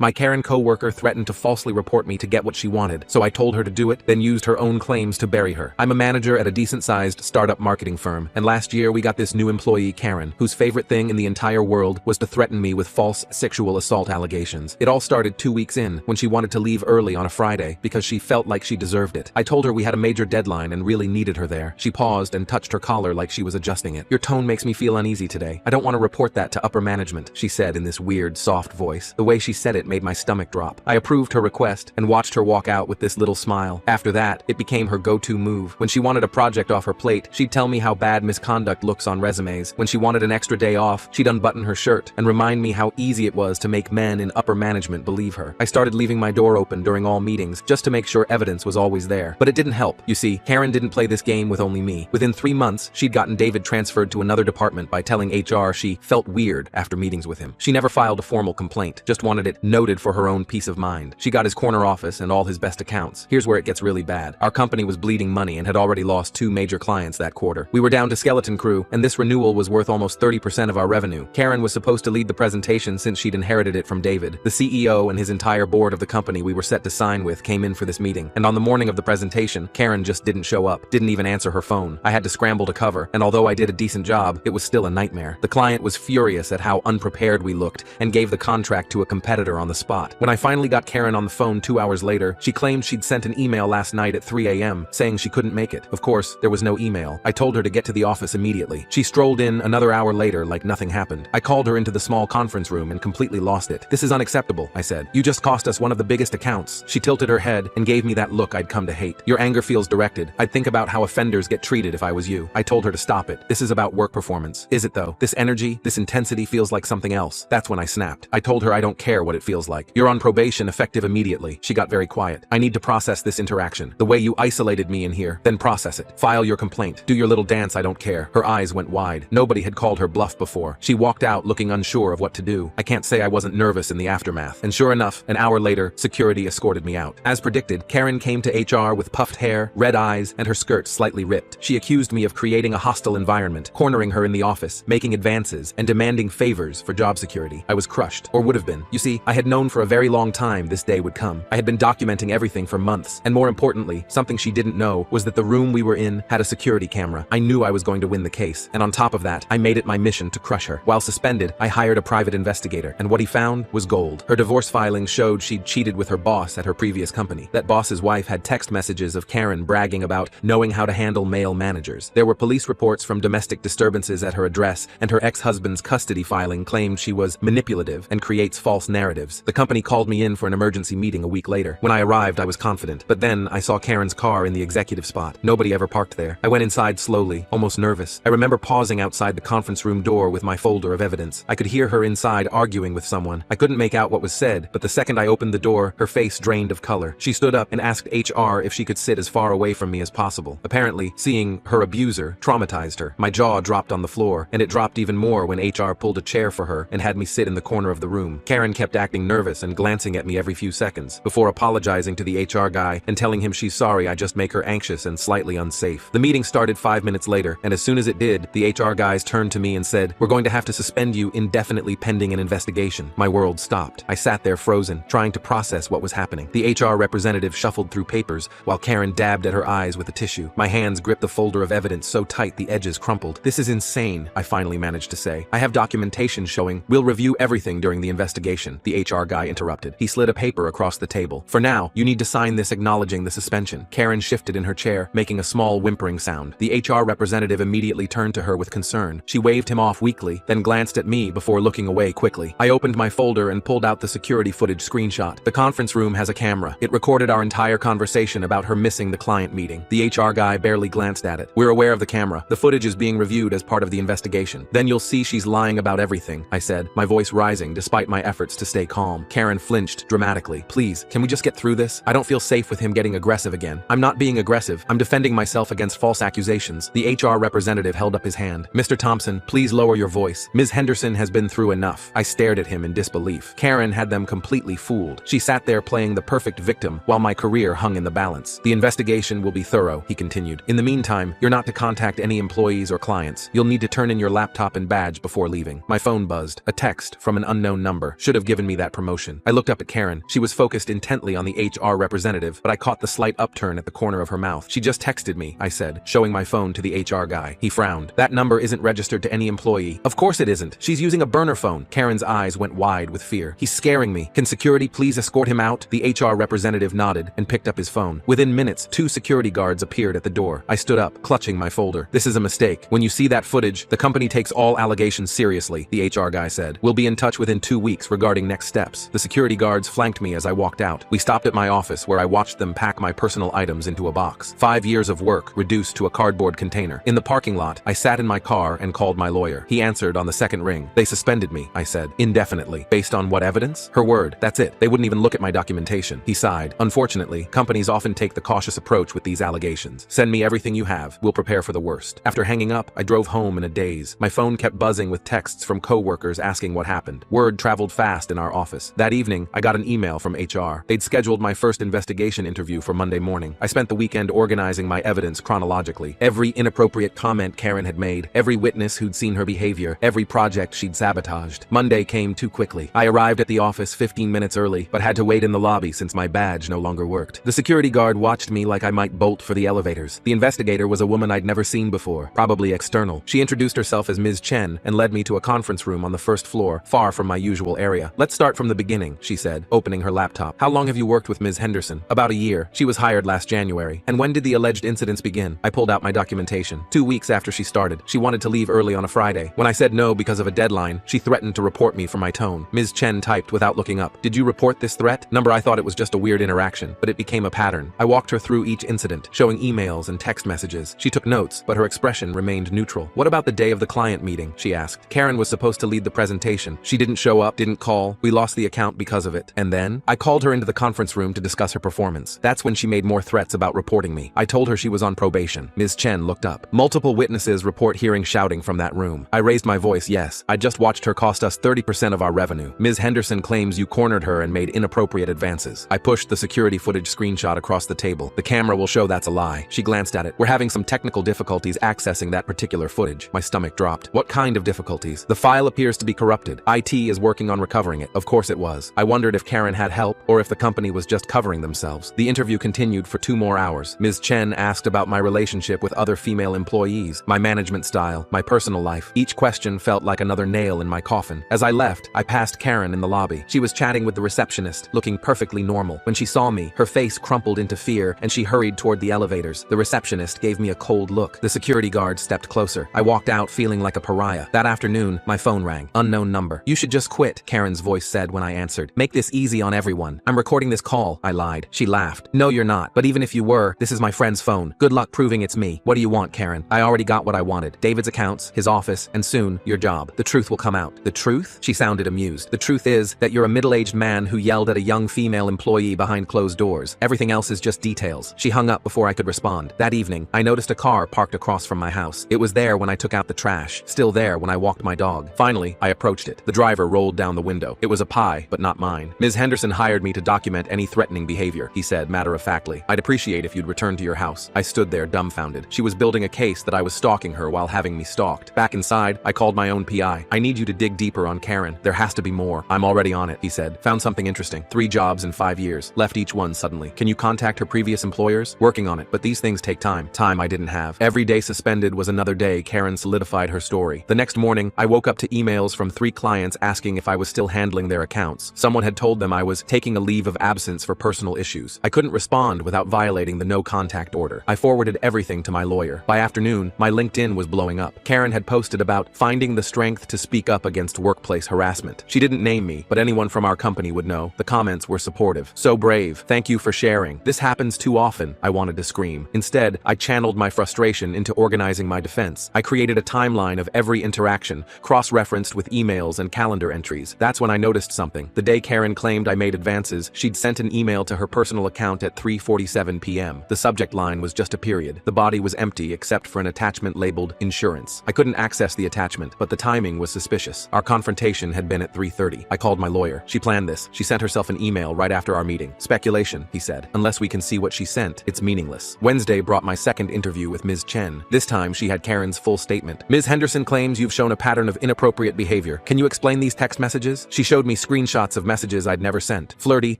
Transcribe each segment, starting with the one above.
My Karen coworker threatened to falsely report me to get what she wanted, so I told her to do it, then used her own claims to bury her. I'm a manager at a decent-sized startup marketing firm, and last year we got this new employee, Karen, whose favorite thing in the entire world was to threaten me with false sexual assault allegations. It all started 2 weeks in, when she wanted to leave early on a Friday because she felt like she deserved it. I told her we had a major deadline and really needed her there. She paused and touched her collar like she was adjusting it. "Your tone makes me feel uneasy today. I don't want to report that to upper management," she said in this weird, soft voice. The way she said it made my stomach drop. I approved her request and watched her walk out with this little smile. After that, it became her go-to move. When she wanted a project off her plate, she'd tell me how bad misconduct looks on resumes. When she wanted an extra day off, she'd unbutton her shirt and remind me how easy it was to make men in upper management believe her. I started leaving my door open during all meetings just to make sure evidence was always there. But it didn't help. You see, Karen didn't play this game with only me. Within 3 months, she'd gotten David transferred to another department by telling HR she felt weird after meetings with him. She never filed a formal complaint, just wanted it noted for her own peace of mind. She got his corner office and all his best accounts. Here's where it gets really bad. Our company was bleeding money and had already lost 2 major clients that quarter. We were down to skeleton crew, and this renewal was worth almost 30% of our revenue. Karen was supposed to lead the presentation since she'd inherited it from David. The CEO and his entire board of the company we were set to sign with came in for this meeting, and on the morning of the presentation, Karen just didn't show up, didn't even answer her phone. I had to scramble to cover, and although I did a decent job, it was still a nightmare. The client was furious at how unprepared we looked and gave the contract to a competitor on the spot. When I finally got Karen on the phone 2 hours later, she claimed she'd sent an email last night at 3 a.m. saying she couldn't make it. Of course, there was no email. I told her to get to the office immediately. She strolled in another hour later like nothing happened. I called her into the small conference room and completely lost it. "This is unacceptable," I said. "You just cost us one of the biggest accounts." She tilted her head and gave me that look I'd come to hate. "Your anger feels directed. I'd think about how offenders get treated if I was you." I told her to stop it. "This is about work performance." "Is it though? This energy, this intensity feels like something else." That's when I snapped. I told her I don't care what it feels like. "You're on probation, effective immediately." She got very quiet. "I need to process this interaction. The way you isolated me in here, then process it. File your complaint. Do your little dance, I don't care." Her eyes went wide. Nobody had called her bluff before. She walked out looking unsure of what to do. I can't say I wasn't nervous in the aftermath. And sure enough, an hour later, security escorted me out. As predicted, Karen came to HR with puffed hair, red eyes, and her skirt slightly ripped. She accused me of creating a hostile environment, cornering her in the office, making advances, and demanding favors for job security. I was crushed, or would have been. You see, I had known for a very long time this day would come. I had been documenting everything for months, and more importantly, something she didn't know was that the room we were in had a security camera. I knew I was going to win the case, and on top of that, I made it my mission to crush her. While suspended, I hired a private investigator, and what he found was gold. Her divorce filings showed she'd cheated with her boss at her previous company. That boss's wife had text messages of Karen bragging about knowing how to handle male managers. There were police reports from domestic disturbances at her address, and her ex-husband's custody filing claimed she was manipulative and creates false narratives. The company called me in for an emergency meeting a week later. When I arrived, I was confident, but then I saw Karen's car in the executive spot. Nobody ever parked there. I went inside slowly, almost nervous. I remember pausing outside the conference room door with my folder of evidence. I could hear her inside arguing with someone. I couldn't make out what was said, but the second I opened the door, her face drained of color. She stood up and asked HR if she could sit as far away from me as possible. Apparently, seeing her abuser traumatized her. My jaw dropped on the floor, and it dropped even more when HR pulled a chair for her and had me sit in the corner of the room. Karen kept acting nervous and glancing at me every few seconds, before apologizing to the HR guy and telling him she's sorry I just make her anxious and slightly unsafe. The meeting started 5 minutes later, and as soon as it did, the HR guys turned to me and said, "We're going to have to suspend you indefinitely pending an investigation." My world stopped. I sat there frozen, trying to process what was happening. The HR representative shuffled through papers, while Karen dabbed at her eyes with a tissue. My hands gripped the folder of evidence so tight the edges crumpled. "This is insane," I finally managed to say. "I have documentation showing we'll review everything during the investigation," the HR guy interrupted. He slid a paper across the table. "For now, you need to sign this acknowledging the suspension." Karen shifted in her chair, making a small whimpering sound. The HR representative immediately turned to her with concern. She waved him off weakly, then glanced at me before looking away quickly. I opened my folder and pulled out the security footage screenshot. The conference room has a camera. It recorded our entire conversation about her missing the client meeting. The HR guy barely glanced at it. "We're aware of the camera. The footage is being reviewed as part of the investigation. Then you'll see she's lying about everything," I said, my voice rising despite my efforts to stay calm. Karen flinched dramatically. "Please, can we just get through this? I don't feel safe with him getting aggressive again." "I'm not being aggressive. I'm defending myself against false accusations." The HR representative held up his hand. "Mr. Thompson, please lower your voice. Ms. Henderson has been through enough." I stared at him in disbelief. Karen had them completely fooled. She sat there playing the perfect victim while my career hung in the balance. "The investigation will be thorough," he continued. "In the meantime, you're not to contact any employees or clients. You'll need to turn in your laptop and badge before leaving." My phone buzzed. A text from an unknown number should have given me that that promotion. I looked up at Karen. She was focused intently on the HR representative, but I caught the slight upturn at the corner of her mouth. She just texted me, I said, showing my phone to the HR guy. He frowned. That number isn't registered to any employee. Of course it isn't. She's using a burner phone. Karen's eyes went wide with fear. He's scaring me. Can security please escort him out? The HR representative nodded and picked up his phone. Within minutes, 2 security guards appeared at the door. I stood up, clutching my folder. This is a mistake. When you see that footage, the company takes all allegations seriously, the HR guy said. We'll be in touch within 2 weeks regarding next steps. The security guards flanked me as I walked out. We stopped at my office where I watched them pack my personal items into a box. 5 years of work reduced to a cardboard container. In the parking lot, I sat in my car and called my lawyer. He answered on the second ring. They suspended me, I said, indefinitely. Based on what evidence? Her word. That's it. They wouldn't even look at my documentation. He sighed. Unfortunately, companies often take the cautious approach with these allegations. Send me everything you have. We'll prepare for the worst. After hanging up, I drove home in a daze. My phone kept buzzing with texts from coworkers asking what happened. Word traveled fast in our office. That evening, I got an email from HR. They'd scheduled my first investigation interview for Monday morning. I spent the weekend organizing my evidence chronologically. Every inappropriate comment Karen had made, every witness who'd seen her behavior, every project she'd sabotaged. Monday came too quickly. I arrived at the office 15 minutes early, but had to wait in the lobby since my badge no longer worked. The security guard watched me like I might bolt for the elevators. The investigator was a woman I'd never seen before, probably external. She introduced herself as Ms. Chen and led me to a conference room on the first floor, far from my usual area. Let's start from the beginning, she said, opening her laptop. How long have you worked with Ms. Henderson? About a year. She was hired last January. And when did the alleged incidents begin? I pulled out my documentation. 2 weeks after she started. She wanted to leave early on a Friday. When I said no because of a deadline, she threatened to report me for my tone. Ms. Chen typed without looking up. Did you report this threat? I thought it was just a weird interaction, but it became a pattern. I walked her through each incident, showing emails and text messages. She took notes, but her expression remained neutral. What about the day of the client meeting? She asked. Karen was supposed to lead the presentation. She didn't show up, didn't call. We lost the account because of it. And then? I called her into the conference room to discuss her performance. That's when she made more threats about reporting me. I told her she was on probation. Ms. Chen looked up. Multiple witnesses report hearing shouting from that room. I raised my voice, yes. I just watched her cost us 30% of our revenue. Ms. Henderson claims you cornered her and made inappropriate advances. I pushed the security footage screenshot across the table. The camera will show that's a lie. She glanced at it. We're having some technical difficulties accessing that particular footage. My stomach dropped. What kind of difficulties? The file appears to be corrupted. IT is working on recovering it. Of course it was. I wondered if Karen had help or if the company was just covering themselves. The interview continued for 2 more hours. Ms. Chen asked about my relationship with other female employees, my management style, my personal life. Each question felt like another nail in my coffin. As I left, I passed Karen in the lobby. She was chatting with the receptionist, looking perfectly normal. When she saw me, her face crumpled into fear and she hurried toward the elevators. The receptionist gave me a cold look. The security guard stepped closer. I walked out feeling like a pariah. That afternoon, my phone rang. Unknown number. You should just quit, Karen's voice said when I answered. Make this easy on everyone. I'm recording this call, I lied. She laughed. No, you're not. But even if you were, this is my friend's phone. Good luck proving it's me. What do you want, Karen? I already got what I wanted. David's accounts, his office, and soon, your job. The truth will come out. The truth? She sounded amused. The truth is that you're a middle-aged man who yelled at a young female employee behind closed doors. Everything else is just details. She hung up before I could respond. That evening, I noticed a car parked across from my house. It was there when I took out the trash, still there when I walked my dog. Finally, I approached it. The driver rolled down the window. It was a pie, but not mine. Ms. Henderson hired me to document any threatening behavior, he said matter-of-factly. I'd appreciate if you'd return to your house. I stood there dumbfounded. She was building a case that I was stalking her while having me stalked. Back inside, I called my own PI. I need you to dig deeper on Karen. There has to be more. I'm already on it, he said. Found something interesting. 3 jobs in 5 years. Left each one suddenly. Can you contact her previous employers? Working on it, but these things take time. Time I didn't have. Every day suspended was another day Karen solidified her story. The next morning, I woke up to emails from 3 clients asking if I was still handling their accounts. Someone had told them I was taking a leave of absence for personal issues. I couldn't respond without violating the no contact order. I forwarded everything to my lawyer. By afternoon, my LinkedIn was blowing up. Karen had posted about finding the strength to speak up against workplace harassment. She didn't name me, but anyone from our company would know. The comments were supportive. So brave. Thank you for sharing. This happens too often, I wanted to scream. Instead, I channeled my frustration into organizing my defense. I created a timeline of every interaction, cross-referenced with emails and calendar entries. That's when I noticed something. The day Karen claimed I made advances, she'd sent an email to her personal account at 3:47 p.m. The subject line was just a period. The body was empty except for an attachment labeled insurance. I couldn't access the attachment, but the timing was suspicious. Our confrontation had been at 3:30. I called my lawyer. She planned this. She sent herself an email right after our meeting. Speculation, he said. Unless we can see what she sent, it's meaningless. Wednesday brought my second interview with Ms. Chen. This time she had Karen's full statement. Ms. Henderson claims you've shown a pattern of inappropriate behavior. Can you explain these text messages? She showed me me screenshots of messages I'd never sent. Flirty,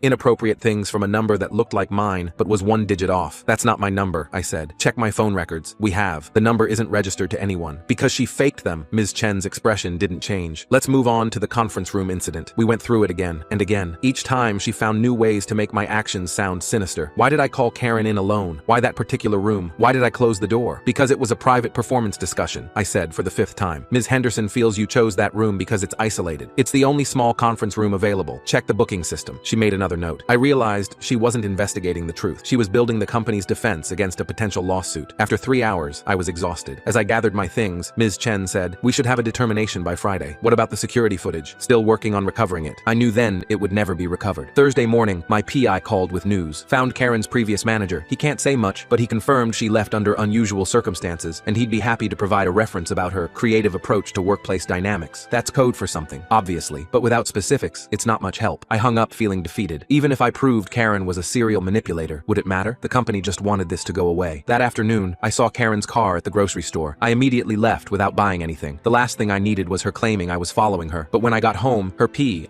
inappropriate things from a number that looked like mine, but was one digit off. That's not my number, I said. Check my phone records. We have. The number isn't registered to anyone. Because she faked them, Ms. Chen's expression didn't change. Let's move on to the conference room incident. We went through it again and again. Each time she found new ways to make my actions sound sinister. Why did I call Karen in alone? Why that particular room? Why did I close the door? Because it was a private performance discussion, I said for the 5th time. Ms. Henderson feels you chose that room because it's isolated. It's the only small conference room available. Check the booking system. She made another note. I realized she wasn't investigating the truth. She was building the company's defense against a potential lawsuit. After 3 hours, I was exhausted. As I gathered my things, Ms. Chen said, we should have a determination by Friday. What about the security footage? Still working on recovering it. I knew then it would never be recovered. Thursday morning, my PI called with news. Found Karen's previous manager. He can't say much, but he confirmed she left under unusual circumstances, and he'd be happy to provide a reference about her creative approach to workplace dynamics. That's code for something, obviously, but without specifics, it's not much help. I hung up feeling defeated. Even if I proved Karen was a serial manipulator, would it matter? The company just wanted this to go away. That afternoon, I saw Karen's car at the grocery store. I immediately left without buying anything. The last thing I needed was her claiming I was following her, but when I got home,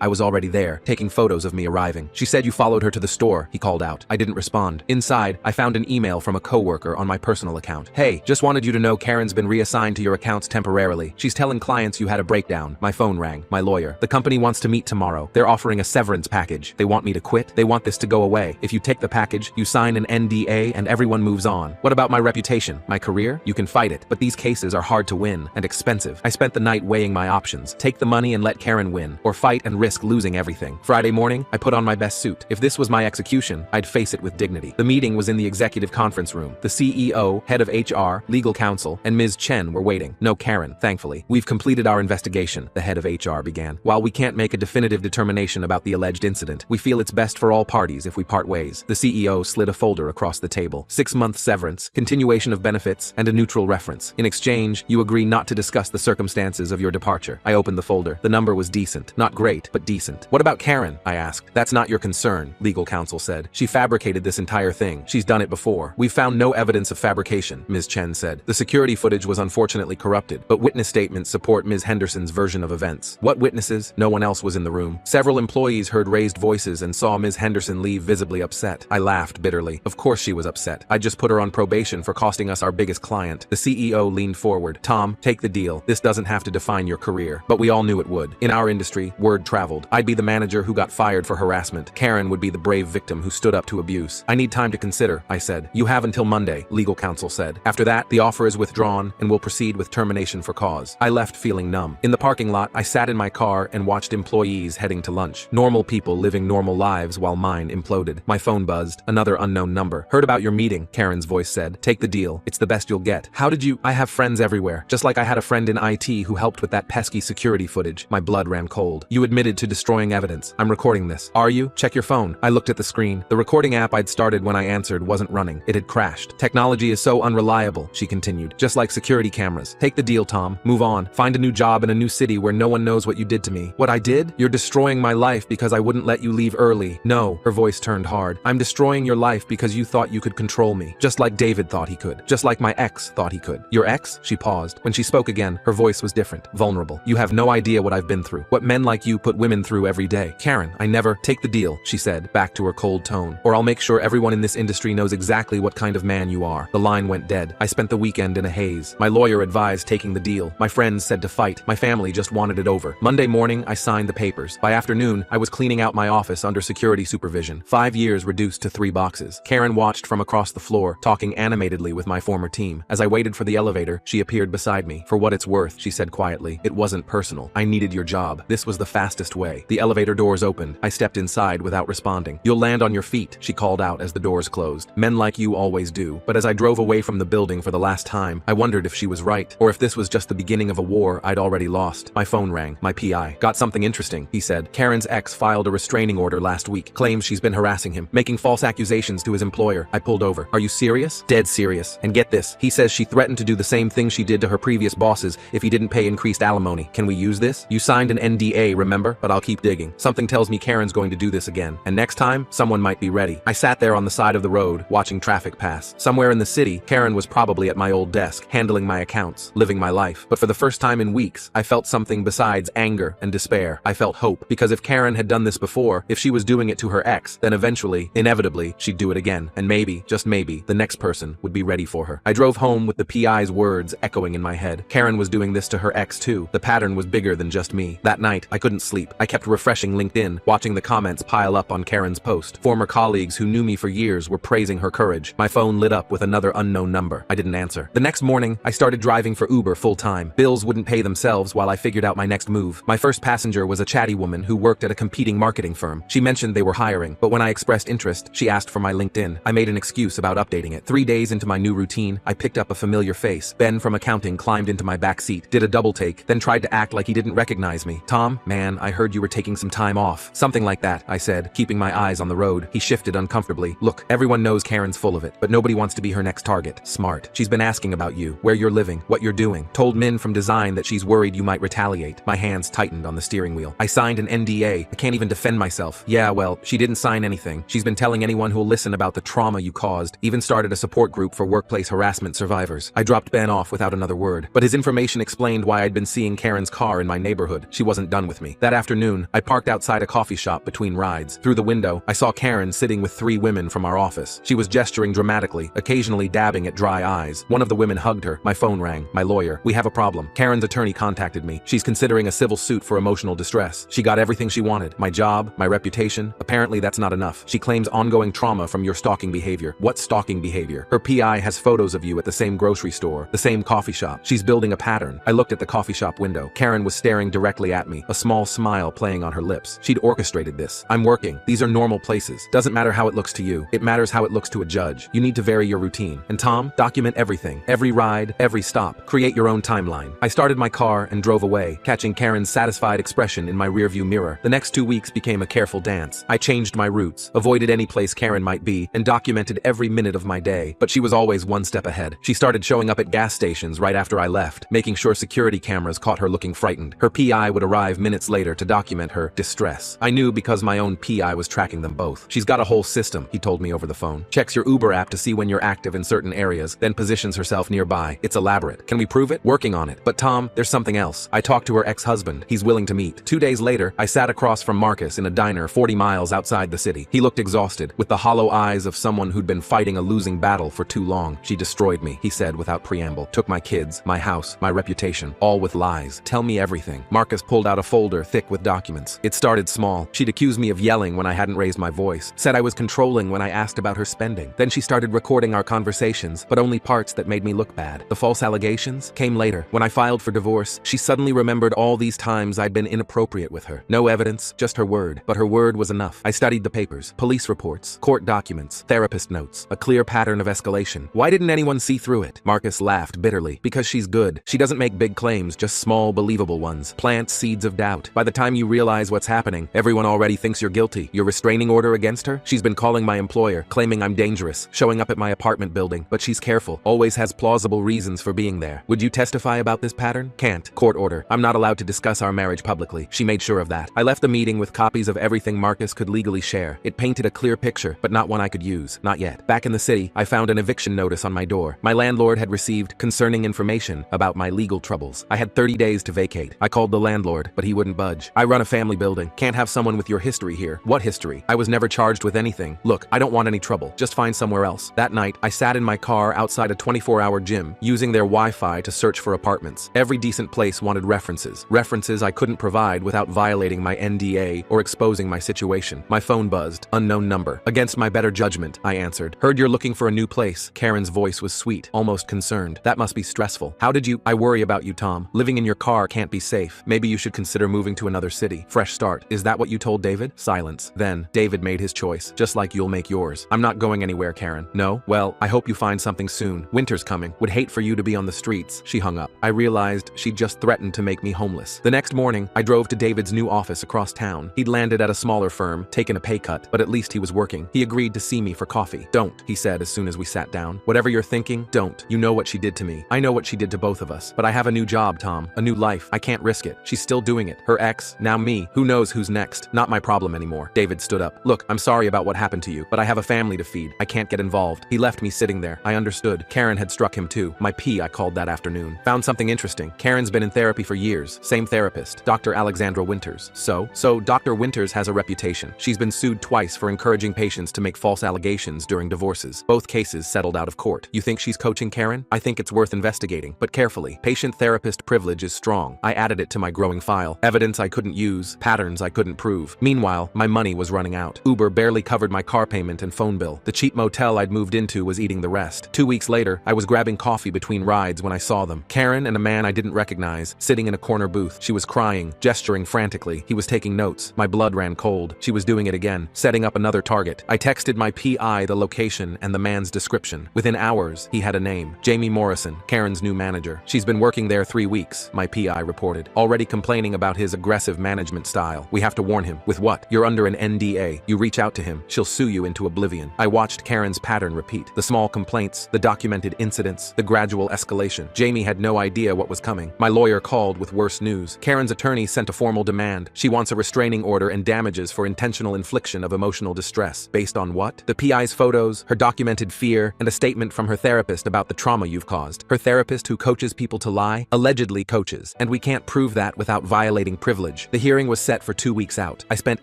I was already there, taking photos of me arriving. She said you followed her to the store, he called out. I didn't respond. Inside, I found an email from a coworker on my personal account. Hey, just wanted you to know Karen's been reassigned to your accounts temporarily. She's telling clients you had a breakdown. My phone rang. My lawyer. The company wants to meet tomorrow. They're offering a severance package. They want me to quit. They want this to go away. If you take the package, you sign an NDA and everyone moves on. What about my reputation? My career? You can fight it, but these cases are hard to win and expensive. I spent the night weighing my options. Take the money and let Karen win, or fight and risk losing everything. Friday morning, I put on my best suit. If this was my execution, I'd face it with dignity. The meeting was in the executive conference room. The CEO, head of HR, legal counsel, and Ms. Chen were waiting. No Karen, thankfully. We've completed our investigation, the head of HR began. While we can't make a definitive determination about the alleged incident, we feel it's best for all parties if we part ways. The CEO slid a folder across the table. 6-month severance, continuation of benefits, and a neutral reference. In exchange, you agree not to discuss the circumstances of your departure. I opened the folder. The number was decent. Not great, but decent. What about Karen? I asked. That's not your concern, legal counsel said. She fabricated this entire thing. She's done it before. We've found no evidence of fabrication, Ms. Chen said. The security footage was unfortunately corrupted, but witness statements support Ms. Henderson's version of events. What witnesses? No one else was in the room. Several employees heard raised voices and saw Ms. Henderson leave visibly upset. I laughed bitterly. Of course she was upset. I just put her on probation for costing us our biggest client. The CEO leaned forward. Tom, take the deal. This doesn't have to define your career. But we all knew it would. In our industry, word traveled. I'd be the manager who got fired for harassment. Karen would be the brave victim who stood up to abuse. I need time to consider, I said. You have until Monday, legal counsel said. After that, the offer is withdrawn and we'll proceed with termination for cause. I left feeling numb. In the parking lot, I sat in my car and watched employees heading to lunch. Normal people living normal lives while mine imploded. My phone buzzed. Another unknown number. Heard about your meeting, Karen's voice said. Take the deal. It's the best you'll get. How did you? I have friends everywhere. Just like I had a friend in IT who helped with that pesky security footage. My blood ran cold. You admitted to destroying evidence. I'm recording this. Are you? Check your phone. I looked at the screen. The recording app I'd started when I answered wasn't running. It had crashed. Technology is so unreliable, she continued. Just like security cameras. Take the deal, Tom. Move on. Find a new job in a new city where no one knows what you did to me. What I did? You're destroying my life because I wouldn't let you leave early. No. Her voice turned hard. I'm destroying your life because you thought you could control me. Just like David thought he could. Just like my ex thought he could. Your ex? She paused. When she spoke again, her voice was different. Vulnerable. You have no idea what I've been through. What men like you put women through every day. Karen, I never. Take the deal, she said, back to her cold tone. Or I'll make sure everyone in this industry knows exactly what kind of man you are. The line went dead. I spent the weekend in a haze. My lawyer advised taking the deal. My friends said to fight. My family just wanted it over. Monday morning, I signed the papers. By afternoon, I was cleaning out my office under security supervision. 5 years reduced to 3 boxes. Karen watched from across the floor, talking animatedly with my former team. As I waited for the elevator, she appeared beside me. For what it's worth, she said quietly. It wasn't personal. I needed your job. This was the fastest way. The elevator doors opened. I stepped inside without responding. You'll land on your feet, she called out as the doors closed. Men like you always do. But as I drove away from the building for the last time, I wondered if she was right, or if this was just the beginning of a war I'd already lost. My phone rang. My PI. Got something interesting, he said. Karen's ex filed a restraining order last week. Claims she's been harassing him, making false accusations to his employer. I pulled over. Are you serious? Dead serious. And get this, he says she threatened to do the same thing she did to her previous bosses if he didn't pay increased alimony. Can we use this? You signed an NDA, remember? But I'll keep digging. Something tells me Karen's going to do this again. And next time, someone might be ready. I sat there on the side of the road, watching traffic pass. Somewhere in the city, Karen was probably at my old desk, handling my accounts, living my life. But for the first time in weeks, I felt something besides anger and despair. I felt felt hope, because if Karen had done this before, if she was doing it to her ex, then eventually, inevitably, she'd do it again. And maybe, just maybe, the next person would be ready for her. I drove home with the PI's words echoing in my head. Karen was doing this to her ex too. The pattern was bigger than just me. That night, I couldn't sleep. I kept refreshing LinkedIn, watching the comments pile up on Karen's post. Former colleagues who knew me for years were praising her courage. My phone lit up with another unknown number. I didn't answer. The next morning, I started driving for Uber full-time. Bills wouldn't pay themselves while I figured out my next move. My first passenger was a chatty woman who worked at a competing marketing firm. She mentioned they were hiring, but when I expressed interest, she asked for my LinkedIn. I made an excuse about updating it. 3 days into my new routine, I picked up a familiar face. Ben from accounting climbed into my back seat, did a double take, then tried to act like he didn't recognize me. "Tom, man, I heard you were taking some time off." "Something like that," I said, keeping my eyes on the road. He shifted uncomfortably. "Look, everyone knows Karen's full of it, but nobody wants to be her next target. Smart. She's been asking about you, where you're living, what you're doing. Told Min from design that she's worried you might retaliate." My hands tightened on the steering wheel. "I signed an NDA. I can't even defend myself." "Yeah, well, she didn't sign anything. She's been telling anyone who'll listen about the trauma you caused, even started a support group for workplace harassment survivors." I dropped Ben off without another word, but his information explained why I'd been seeing Karen's car in my neighborhood. She wasn't done with me. That afternoon, I parked outside a coffee shop between rides. Through the window, I saw Karen sitting with 3 women from our office. She was gesturing dramatically, occasionally dabbing at dry eyes. One of the women hugged her. My phone rang. "My lawyer. We have a problem. Karen's attorney contacted me. She's considering a civil suit for emotional distress. She got everything she wanted. My job, my reputation. Apparently that's not enough. She claims ongoing trauma from your stalking behavior." "What stalking behavior?" "Her PI has photos of you at the same grocery store, the same coffee shop. She's building a pattern." I looked at the coffee shop window. Karen was staring directly at me, a small smile playing on her lips. She'd orchestrated this. "I'm working. These are normal places. Doesn't matter how it looks to you. It matters how it looks to a judge. You need to vary your routine. And Tom, document everything. Every ride, every stop. Create your own timeline." I started my car and drove away, catching Karen's satisfied expression in my rearview mirror. The next 2 weeks became a careful dance. I changed my routes, avoided any place Karen might be, and documented every minute of my day. But she was always one step ahead. She started showing up at gas stations right after I left, making sure security cameras caught her looking frightened. Her PI would arrive minutes later to document her distress. I knew because my own PI was tracking them both. "She's got a whole system," he told me over the phone. "Checks your Uber app to see when you're active in certain areas, then positions herself nearby. It's elaborate. Can we prove it?" "Working on it. But Tom, there's something else. I talked to her ex-husband. He's willing to meet." 2 days later, I sat across from Marcus in a diner 40 miles outside the city. He looked exhausted, with the hollow eyes of someone who'd been fighting a losing battle for too long. "She destroyed me," he said without preamble. "Took my kids, my house, my reputation, all with lies. Tell me everything." Marcus pulled out a folder thick with documents. It started small. She'd accused me of yelling when I hadn't raised my voice, said I was controlling when I asked about her spending. Then she started recording our conversations, but only parts that made me look bad. The false allegations came later. When I filed for divorce, she suddenly remembered all these times I'd been inappropriate with her. No evidence, just her word. But her word was enough. I studied the papers, police reports, court documents, therapist notes, a clear pattern of escalation. Why didn't anyone see through it? Marcus laughed bitterly. "Because she's good. She doesn't make big claims, just small, believable ones. Plant seeds of doubt. By the time you realize what's happening, everyone already thinks you're guilty. Your restraining order against her? She's been calling my employer, claiming I'm dangerous, showing up at my apartment building. But she's careful, always has plausible reasons for being there. Would you testify about this pattern?" "Can't. Court order. I'm not allowed to discuss our marriage publicly." She made sure of that. I left the meeting with copies of everything Marcus could legally share. It painted a clear picture, but not one I could use. Not yet. Back in the city, I found an eviction notice on my door. My landlord had received concerning information about my legal troubles. I had 30 days to vacate. I called the landlord, but he wouldn't budge. "I run a family building. Can't have someone with your history here." "What history? I was never charged with anything. Look, I don't want any trouble. Just find somewhere else." That night, I sat in my car outside a 24-hour gym, using their Wi-Fi to search for apartments. Every decent place wanted references. References I couldn't provide without violating my NDA or exposing my situation. My phone buzzed. Unknown number. Against my better judgment, I answered. "Heard you're looking for a new place." Karen's voice was sweet, almost concerned. "That must be stressful. How did you—" "I worry about you, Tom. Living in your car can't be safe. Maybe you should consider moving to another city. Fresh start. Is that what you told David?" Silence. Then, "David made his choice, just like you'll make yours." "I'm not going anywhere, Karen." "No? Well, I hope you find something soon. Winter's coming. Would hate for you to be on the streets." She hung up. I realized she'd just threatened to make me homeless. The next morning, I drove to David's new office across town. He'd landed at a smaller firm, taken a pay cut, but at least he was working. He agreed to see me for coffee. "Don't," he said as soon as we sat down. "Whatever you're thinking, don't. You know what she did to me. I know what she did to both of us. But I have a new job, Tom. A new life. I can't risk it. She's still doing it. Her ex, now me. Who knows who's next? Not my problem anymore." David stood up. "Look, I'm sorry about what happened to you, but I have a family to feed. I can't get involved." He left me sitting there. I understood. Karen had struck him too. My P, I called that afternoon. Found something interesting. Karen's been in therapy for years. Same therapist, Dr. Alexandra Winters. So Dr. Winters has a reputation. She's been sued twice for encouraging patients to make false allegations during divorces. Both cases settled out of court. You think she's coaching Karen? I think it's worth investigating, but carefully. Patient-therapist privilege is strong. I added it to my growing file. Evidence I couldn't use, patterns I couldn't prove. Meanwhile, my money was running out. Uber barely covered my car payment and phone bill. The cheap motel I'd moved into was eating the rest. 2 weeks later, I was grabbing coffee between rides when I saw them. Karen and a man I didn't recognize, sitting in a corner booth. She was crying, gesturing frantically. He was taking notes. My blood ran cold. She was doing it again, setting up another target. I texted my PI the location and the man's description. Within hours, he had a name. Jamie Morrison, Karen's new manager. She's been working there 3 weeks, my PI reported, already complaining about his aggressive management style. We have to warn him. With what? You're under an NDA. You reach out to him, she'll sue you into oblivion. I watched Karen's pattern repeat. The small complaints, the documented incidents, the gradual escalation. Jamie had no idea what was coming. My lawyer called with worse news. Karen's attorney sent a formal demand. She wants a restraining order and damages for intentional infliction of emotional distress. Based on what? The PI's photos, her documented fear, and a statement from her therapist about the trauma you've caused. Her therapist who coaches people to lie? Allegedly coaches. And we can't prove that without violating privilege. The hearing was set for 2 weeks out. I spent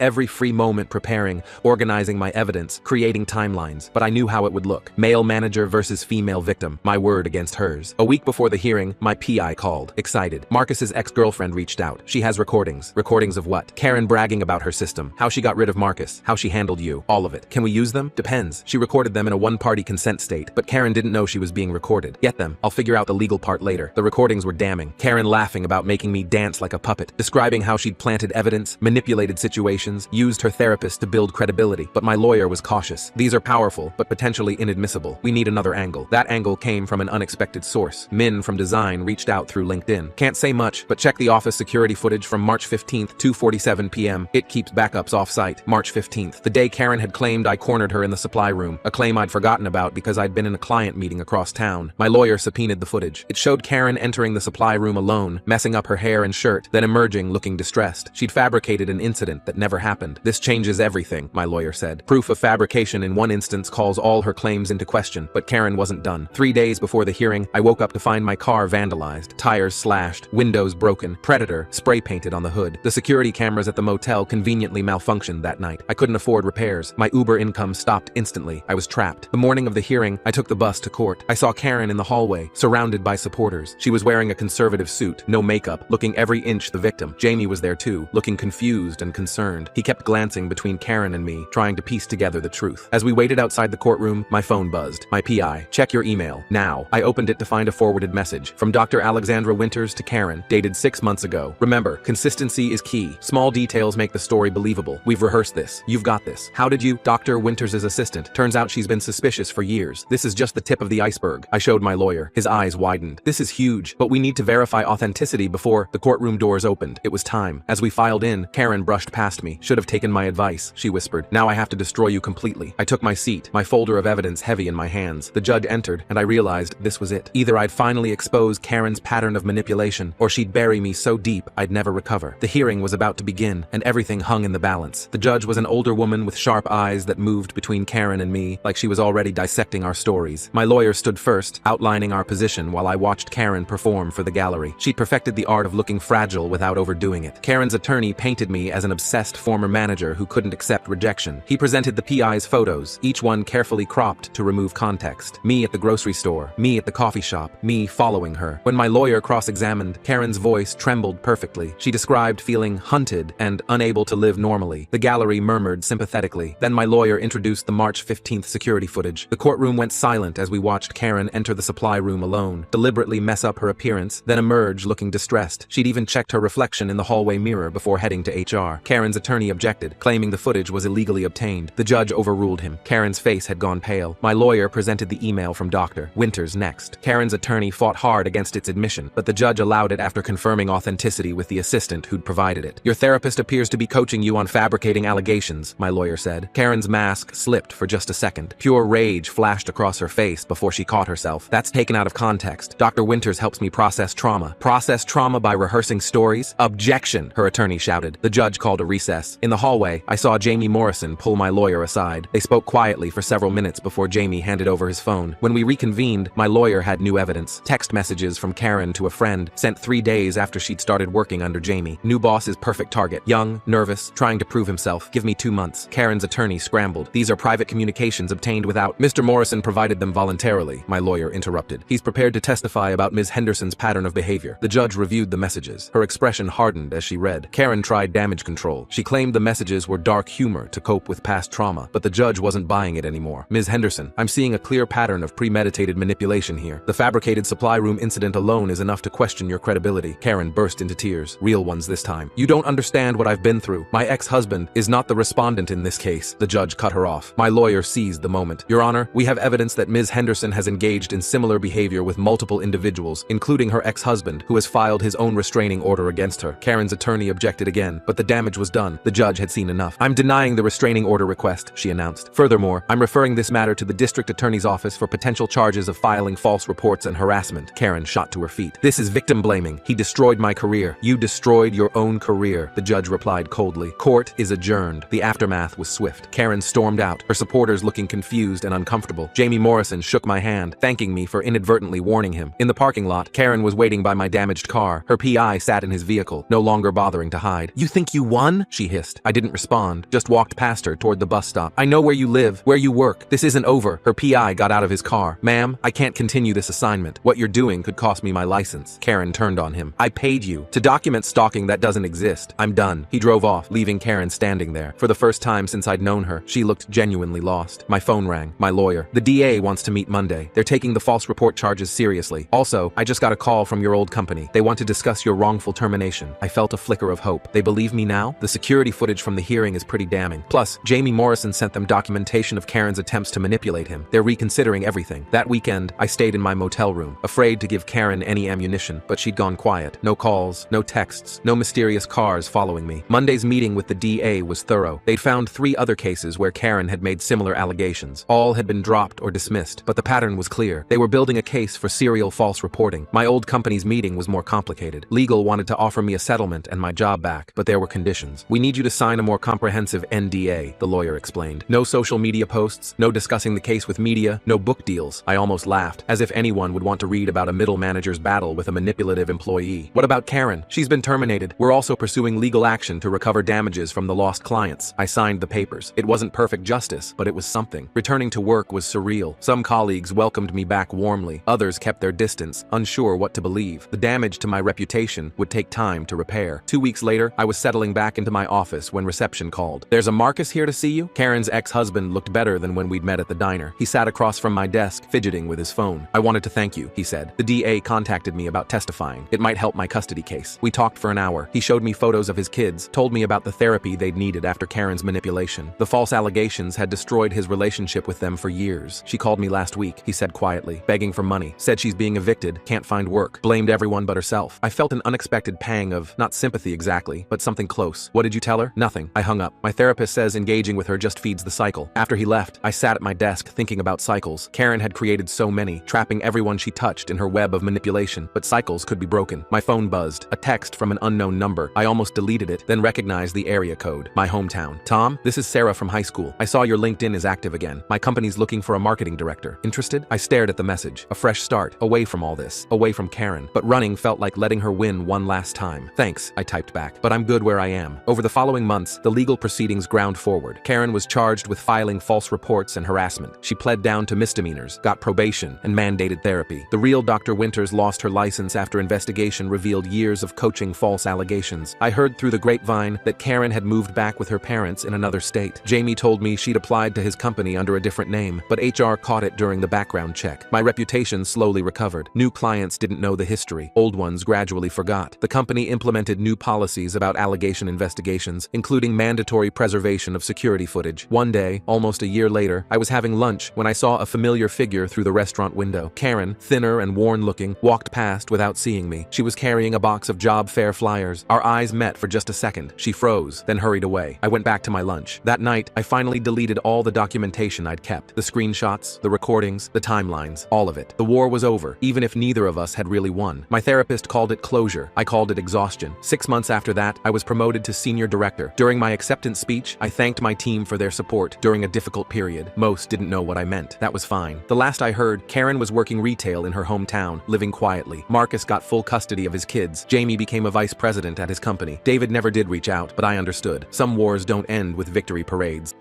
every free moment preparing, organizing my evidence, creating timelines, but I knew how it would look. Male manager versus female victim. My word against hers. A week before the hearing, my PI called. Excited. Marcus's ex-girlfriend reached out. She has recordings. Recordings of what? Karen bragging about her system. How she got rid of Marcus. How she handled you. All of it. Can we use them? Depends. She recorded them in a one-party consent state, but Karen didn't know she was being recorded. Get them. I'll figure out the legal part later. The recordings were damning. Karen laughing about making me dance like a puppet, describing how she'd planted evidence, manipulated situations, used her therapist to build credibility. But my lawyer was cautious. These are powerful, but potentially inadmissible. We need another angle. That angle came from an unexpected source. Min from Design reached out through LinkedIn. Can't say much, but check the office security footage from March 15th, 2:47 p.m. It keeps backups off-site. March 15th, the day Karen had claimed I cornered her in the supply room, a claim I'd forgotten about because I'd been in a client meeting across town. My lawyer subpoenaed the footage. It showed Karen entering the supply room alone, messing up her hair and shirt, then emerging looking distressed. She'd fabricated an incident that never happened. This changes everything, my lawyer said. Proof of fabrication in one instance calls all her claims into question, but Karen wasn't done. 3 days before the hearing, I woke up to find my car vandalized, tires slashed, windows broken, Predator spray painted on the hood. The security cameras at the motel conveniently malfunctioned that night. I couldn't afford repairs. My Uber income stopped instantly. I was trapped. The morning of the hearing, I took the bus to court. I saw Karen in the hallway, surrounded by supporters. She was wearing a conservative suit, no makeup, looking every inch the victim. Jamie was there too, looking confused and concerned. He kept glancing between Karen and me, trying to piece together the truth. As we waited outside the courtroom, my phone buzzed. My PI, check your email, now. I opened it to find a forwarded message from Dr. Alexandra Winters to Karen, dated 6 months ago. Remember, consistency is key. Small details make the story believable. We've rehearsed this. You've got this. How did you? Dr. Winters' assistant. Turns out she's been suspicious for years. This is just the tip of the iceberg. I showed my lawyer. His eyes widened. This is huge, but we need to verify authenticity before the courtroom doors opened. It was time. As we filed in, Karen brushed past me. Should have taken my advice, she whispered. Now I have to destroy you completely. I took my seat, my folder of evidence heavy in my hands. The judge entered, and I realized this was it. Either I'd finally expose Karen's pattern of manipulation, or she'd bury me so deep I'd never recover. The hearing was about to begin, and everything hung in the balance. The judge was an older woman with sharp eyes that moved between Karen and me, like she was already dissecting our stories. My lawyer stood first, outlining our position while I watched Karen perform for the gallery. She'd perfected the art of looking fragile without overdoing it. Karen's attorney painted me as an obsessed former manager who couldn't accept rejection. He presented the PI's photos, each one carefully cropped to remove context. Me at the grocery store, me at the coffee shop, me following her. When my lawyer cross-examined, Karen's voice trembled perfectly. She described feeling hunted and unable to live normally. The gallery murmured sympathetically. Then my lawyer introduced the March 15th security footage. The courtroom went silent as we watched Karen enter the supply room alone, deliberately mess up her appearance, then emerge looking distressed. She'd even checked her reflection in the hallway mirror before heading to HR. Karen's attorney objected, claiming the footage was illegally obtained. The judge overruled him. Karen's face had gone pale. My lawyer presented the email from Dr. Winters next. Karen's attorney fought hard against its admission, but the judge allowed it after confirming authenticity with the assistant who'd provided it. Your therapist appears to be coaching you on fabricating allegations, my lawyer said. Karen's mask slipped for just a second. Pure rage flashed across her face before she caught herself. That's taken out of context. Dr. Winters helps me process trauma. Process trauma by rehearsing stories? Objection, her attorney shouted. The judge called a recess. In the hallway, I saw Jamie Morrison pull my lawyer aside. They spoke quietly for several minutes before Jamie handed over his phone. When we reconvened, my lawyer had new evidence. Text messages from Karen to a friend, sent 3 days after she'd started working under Jamie. New boss is perfect target. Young, nervous, trying to prove himself. Give me 2 months. Karen's attorney scrambled. These are private communications obtained without. Mr. Morrison provided them voluntarily, my lawyer interrupted. He's prepared to testify about Ms. Henderson's pattern of behavior. The judge reviewed the messages. Her expression hardened as she read. Karen tried damage control. She claimed the messages were dark humor to cope with past trauma, but the judge wasn't buying it anymore. Ms. Henderson, I'm seeing a clear pattern of premeditated manipulation here. The fabricated supply room incident alone is enough to question your credibility. Karen burst into tears, real ones this time. You don't understand what I've been through. My ex-husband is not the respondent in this case. The judge cut her off. My lawyer seized the moment. Your Honor, we have evidence that Ms. Henderson has engaged in similar behavior with multiple individuals, including her ex-husband, who has filed his own restraining order against her. Karen's attorney objected again, but the damage was done. The judge had seen enough. I'm denying the restraining order request, she announced. Furthermore, I'm referring this matter to the district attorney's office for potential charges of filing false reports and harassment. Karen shot to her feet. This is victim blaming. He destroyed my career. You destroyed your own career, the judge replied coldly. Court is adjourned. The aftermath was swift. Karen stormed out, her supporters looking confused and uncomfortable. Jamie Morrison shook my hand, thanking me for inadvertently warning him. In the parking lot, Karen was waiting by my damaged car. Her PI sat in his vehicle, no longer bothering to hide. You think you won? She hissed. I didn't respond, just walked past her toward the bus stop. I know where you live, where you work. This isn't over. Her PI got out of his car. Ma'am, I can't continue this assignment. What you're doing could cost me my license. Karen turned on him. I paid you to document stalking that doesn't exist. I'm done. He drove off, leaving Karen standing there. For the first time since I'd known her, she looked genuinely lost. My phone rang. My lawyer. The DA wants to meet Monday. They're taking the false report charges seriously. Also, I just got a call from your old company. They want to discuss your wrongful termination. I felt a flicker of hope. They believe me now? The security footage from the hearing is pretty damning. Plus, Jamie Morrison sent them documentation of Karen's attempts to manipulate him. They're reconsidering everything. That weekend, I stayed in my motel room, afraid to give Karen any ammunition, but she'd gone quiet. No calls, no texts, no mysterious cars following me. Monday's meeting with the DA was thorough. They'd found 3 other cases where Karen had made similar allegations. All had been dropped or dismissed, but the pattern was clear. They were building a case for serial false reporting. My old company's meeting was more complicated. Legal wanted to offer me a settlement and my job back, but there were conditions. We need you to sign a more comprehensive NDA, the lawyer explained. No social media posts, no discussing the case with media, no book deals. I almost laughed, as if anyone would want to read about a middle manager's battle with a manipulative employee. What about Karen? She's been terminated. We're also pursuing legal action to recover damages from the lost clients. I signed the papers. It wasn't perfect justice, but it was something. Returning to work was surreal. Some colleagues welcomed me back warmly. Others kept their distance, unsure what to believe. The damage to my reputation would take time to repair. 2 weeks later, I was settling back into my office when reception called. There's a Marcus here to see you? Karen's ex-husband looked better than when we'd met at the diner. He sat across from my desk, fidgeting with his phone. I wanted to thank you, he said. The DA contacted me about testifying. It might help my custody case. We talked for an hour. He showed me photos of his kids, told me about the therapy they'd needed after Karen's manipulation. The false allegations had destroyed his relationship with them for years. She called me last week, he said quietly, begging for money. Said she's being evicted, can't find work. Blamed everyone but herself. I felt an unexpected pang of, not sympathy exactly, but something close. What did you tell her? Nothing. I hung up. My therapist says engaging with her just feeds the cycle. After he left, I sat at my desk thinking about cycles. Karen had created so many, trapping everyone she touched in her web of manipulation, but cycles could be broken. My phone buzzed. A text from an unknown number. I almost deleted it, then recognized the area code. My hometown. Tom, this is Sarah from high school. I saw your LinkedIn is active again. My company's looking for a marketing director. Interested? I stared at the message. A fresh start. Away from all this. Away from Karen. But running felt like letting her win one last time. Thanks, I typed back. But I'm good where I am. Over the following months, the legal proceedings ground forward. Karen was charged with filing false reports and harassment. She pled down to misdemeanors, got probation, and mandated therapy. The real Dr. Winters lost her license after investigation revealed years of coaching false allegations. I heard through the grapevine that Karen had moved back with her parents in another state. Jamie told me she'd applied to his company under a different name, but HR caught it during the background check. My reputation slowly recovered. New clients didn't know the history. Old ones gradually forgot. The company implemented new policies about allegation investigations, including mandatory preservation of security footage. One day, almost a year later, I was having lunch when I saw a familiar figure through the restaurant window. Karen, thinner and worn-looking, walked past without seeing me. She was carrying a box of job fair flyers. Our eyes met for just a second. She froze, then hurried away. I went back to my lunch. That night, I finally deleted all the documentation I'd kept. The screenshots, the recordings, the timelines, all of it. The war was over, even if neither of us had really won. My therapist called it closure. I called it exhaustion. 6 months after that, I was promoted to senior director. During my acceptance speech, I thanked my team for their support during a difficult period. Most didn't know what I meant. That was fine. The last I heard, Karen was working retail in her hometown, living quietly. Marcus got full custody of his kids. Jamie became a vice president president at his company. David never did reach out, but I understood. Some wars don't end with victory parades.